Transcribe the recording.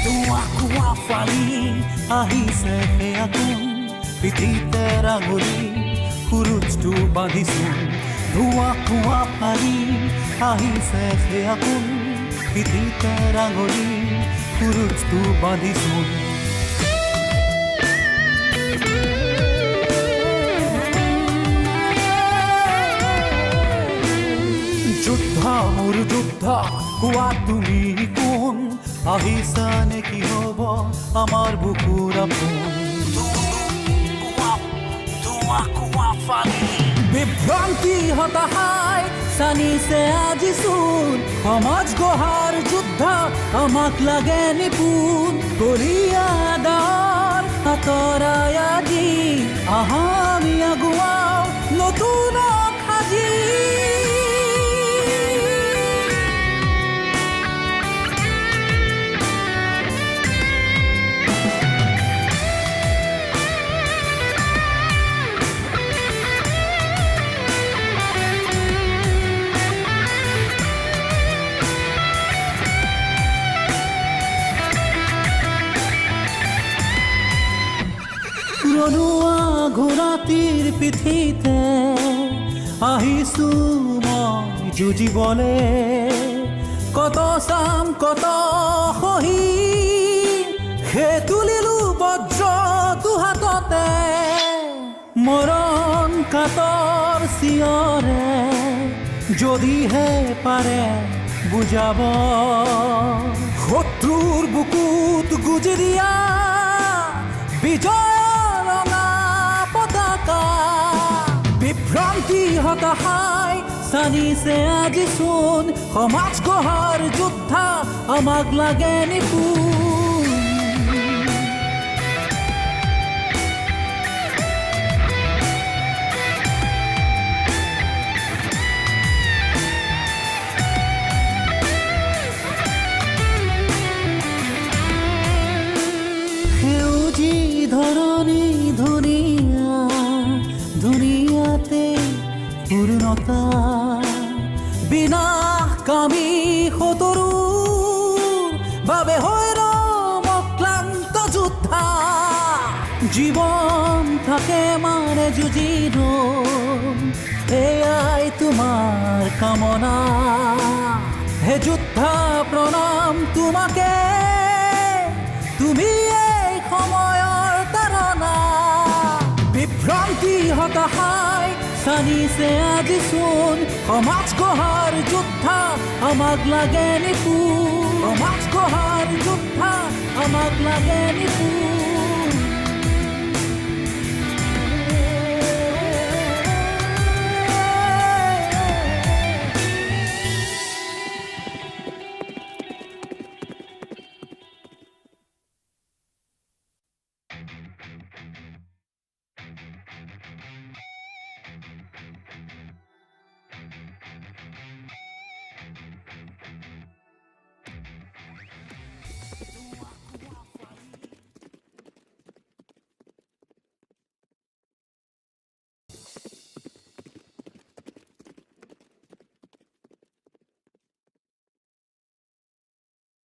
ধোঁৱা ফালি আহিছে সেয়া কোন পিঠিতে ৰাঙলী সুৰুজটো বান্ধিছো ধোঁৱা ফালি আহিছে সেয়া কোন পিঠিতে ৰাঙলী সুৰুজটো বান্ধিছো যোদ্ধা মোৰ যোদ্ধা কোৱা তুমি কোন আহিছা নে কি হ'ব আমাৰ বুকুৰ আপোন ধোঁৱা ফালি বিভ্ৰান্তি হতাশাই চানিছে আজি চোন সমাজ গঢ়াৰ যোদ্ধা আমাক লাগে নিপুণ কলিয়াদাৰ আঁতৰাই আজি আহা আমি আগুৱাও নতুন সাজি ৰণুৱা ঘোঁৰাটিৰ পিঠিতে আহিছো মই যুঁজিবলে কত চাম কত সহি সেই তুলিলো বজ্ৰ দুহাততে মৰণ কাতৰ চিঞৰে যদিহে পাৰে বুজাব শত্ৰুৰ বুকুত গুজি দিয়া বিজয় বিভ্ৰান্তি হতাশাই চানিছে আজি চোন সমাজ গঢ়াৰ যোদ্ধা আমাক লাগে নিপুণ সেউজী ধৰণী ধুনীয়া দুনিয়াতে পূৰ্ণতা বিনাশকামী শত্ৰুৰ বাবে হৈৰম অক্লান্ত যোদ্ধা জীৱন থাকে মানে যুঁজিব এয়াই তোমাৰ কামনা হে যোদ্ধা প্ৰণাম তোমাকে তুমি এই সময়ৰ তাৰণা বিভ্ৰান্তি হতাশাই চানিছে আজি চোন সমাজ গঢ়াৰ যোদ্ধা আমাক লাগে নিপুণ সমাজ গঢ়াৰ যোদ্ধা আমাক লাগে নিপুণ